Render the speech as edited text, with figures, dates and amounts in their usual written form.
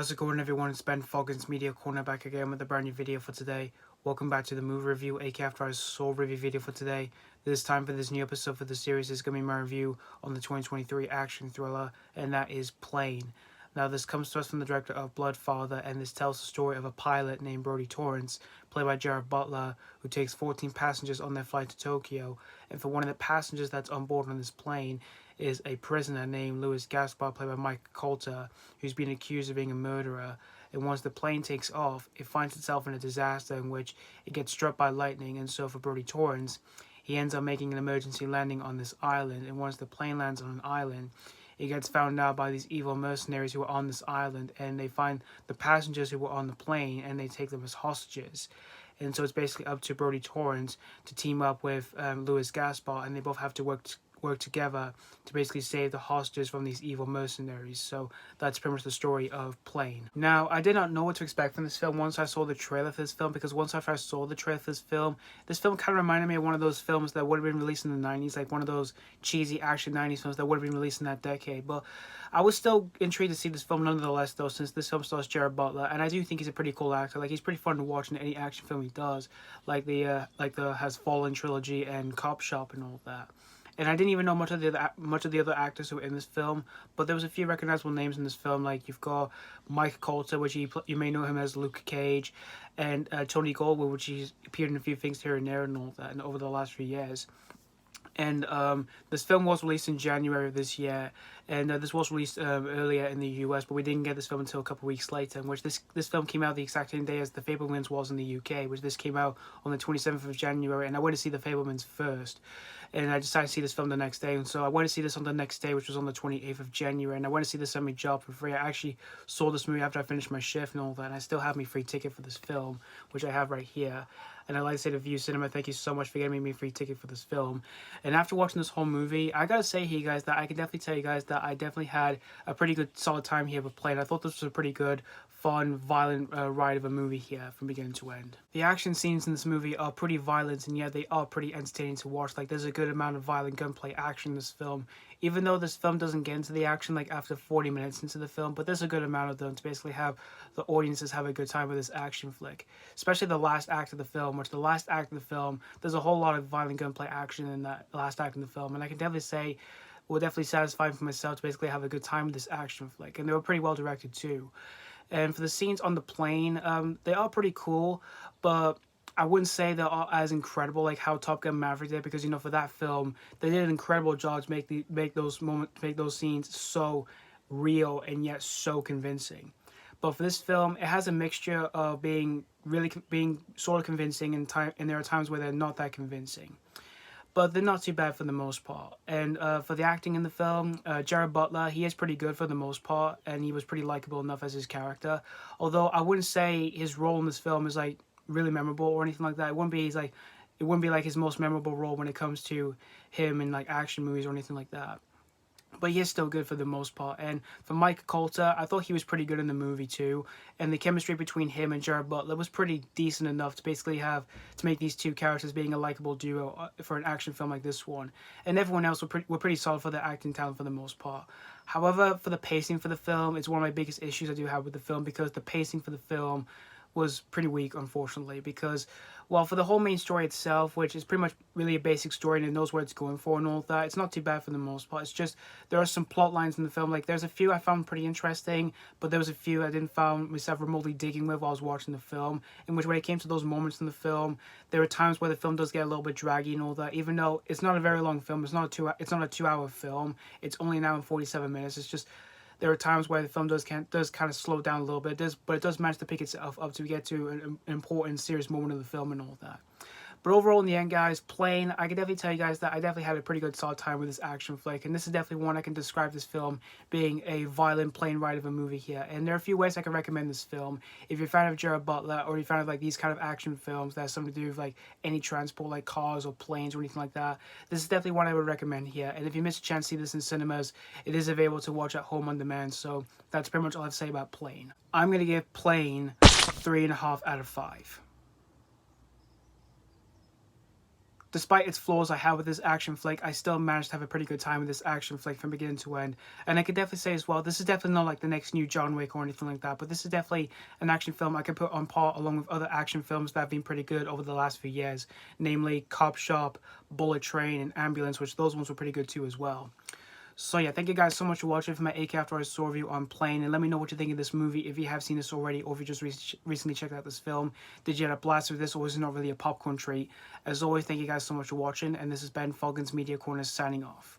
How's it going, everyone? It's Ben Foggins Media Corner back again with a brand new video for today. Welcome back to the movie review, aka after our soul review video for today. This time for this new episode for the series is going to be my review on the 2023 action thriller, and that is Plane. Now, this comes to us from the director of Bloodfather, and this tells the story of a pilot named Brody Torrance, played by Gerard Butler, who takes 14 passengers on their flight to Tokyo. And for one of the passengers that's on board on this plane is a prisoner named Louis Gaspar, played by Mike Colter, who's been accused of being a murderer. And once the plane takes off, it finds itself in a disaster in which it gets struck by lightning. And so for Brody Torrance, he ends up making an emergency landing on this island. And once the plane lands on an island, it gets found out by these evil mercenaries who are on this island, and they find the passengers who were on the plane and they take them as hostages. And so it's basically up to Brody Torrance to team up with Louis Gaspar, and they both have to work together to basically save the hostages from these evil mercenaries. So that's pretty much the story of Plane. Now, I did not know what to expect from this film once I saw the trailer for this film, because once I first saw the trailer for this film kind of reminded me of one of those films that would have been released in the 90s, like one of those cheesy action 90s films that would have been released in that decade. But I was still intrigued to see this film nonetheless, though, since this film stars Gerard Butler, and I do think he's a pretty cool actor. Like, he's pretty fun to watch in any action film he does, like the Has Fallen trilogy and Cop Shop and all that. And I didn't even know much of the other actors who were in this film, but there was a few recognizable names in this film. Like, you've got Mike Colter, which you may know him as Luke Cage, and Tony Goldwyn, which he's appeared in a few things here and there and all that, and over the last few years. And this film was released in January of this year, and this was released earlier in the US, but we didn't get this film until a couple of weeks later, in which this film came out the exact same day as The Fabelmans was in the UK, which this came out on the 27th of January, and I went to see The Fabelmans first, and I decided to see this film the next day, and so I went to see this on the next day, which was on the 28th of January, and I went to see this on my job for free. I actually saw this movie after I finished my shift and all that, and I still have my free ticket for this film, which I have right here. And I'd like to say to View Cinema, thank you so much for getting me a free ticket for this film. And after watching this whole movie, I gotta say here, you guys, that I can definitely tell you guys that I definitely had a pretty good, solid time here with Plane. I thought this was a pretty good, fun, violent ride of a movie here from beginning to end. The action scenes in this movie are pretty violent, and yet they are pretty entertaining to watch. Like, there's a good amount of violent gunplay action in this film, even though this film doesn't get into the action like after 40 minutes into the film, but there's a good amount of them to basically have the audiences have a good time with this action flick. Especially the last act of the film, which the last act of the film, there's a whole lot of violent gunplay action in that last act of the film, and I can definitely say will definitely satisfy for myself to basically have a good time with this action flick, and they were pretty well directed too. And for the scenes on the plane, they are pretty cool, but I wouldn't say they're all as incredible like how Top Gun Maverick did, because, you know, for that film, they did an incredible job to make those scenes so real and yet so convincing. But for this film, it has a mixture of being sort of convincing and there are times where they're not that convincing. But they're not too bad for the most part. And for the acting in the film, Gerard Butler, he is pretty good for the most part, and he was pretty likable enough as his character. Although I wouldn't say his role in this film is like really memorable or anything like that. It wouldn't be like his most memorable role when it comes to him in like action movies or anything like that. But he is still good for the most part. And for Mike Colter, I thought he was pretty good in the movie too. And the chemistry between him and Gerard Butler was pretty decent enough to basically to make these two characters being a likable duo for an action film like this one. And everyone else were pretty solid for their acting talent for the most part. However, for the pacing for the film, it's one of my biggest issues I do have with the film, because the pacing for the film was pretty weak, unfortunately, because, well, for the whole main story itself, which is pretty much really a basic story and it knows what it's going for and all that, it's not too bad for the most part. It's just there are some plot lines in the film, like there's a few I found pretty interesting, but there was a few I didn't find myself remotely digging with while I was watching the film, in which when it came to those moments in the film, there were times where the film does get a little bit draggy and all that, even though it's not a very long film, it's not a 2-hour film, it's only an hour and 47 minutes, it's just there are times where the film does kind of slow down a little bit, but it does manage to pick itself up to get to an important, serious moment of the film and all that. But overall, in the end, guys, Plane, I can definitely tell you guys that I definitely had a pretty good solid time with this action flick, and this is definitely one I can describe this film being a violent plane ride of a movie here. And there are a few ways I can recommend this film. If you're a fan of Gerard Butler, or you're a fan of like these kind of action films that have something to do with like any transport, like cars or planes or anything like that, this is definitely one I would recommend here. And if you miss a chance to see this in cinemas, it is available to watch at home on demand. So that's pretty much all I have to say about Plane. I'm gonna give Plane 3.5 out of 5. despite its flaws I have with this action flick, I still managed to have a pretty good time with this action flick from beginning to end. And I could definitely say as well, this is definitely not like the next new John Wick or anything like that, but this is definitely an action film I could put on par along with other action films that have been pretty good over the last few years, namely Cop Shop, Bullet Train, and Ambulance, which those ones were pretty good too as well. So yeah, thank you guys so much for watching for my AK After Hours Saw review on Plane, and let me know what you think of this movie if you have seen this already or if you just recently checked out this film. Did you have a blast with this, or was it not really a popcorn treat? As always, thank you guys so much for watching, and this has been Falcon's Media Corner signing off.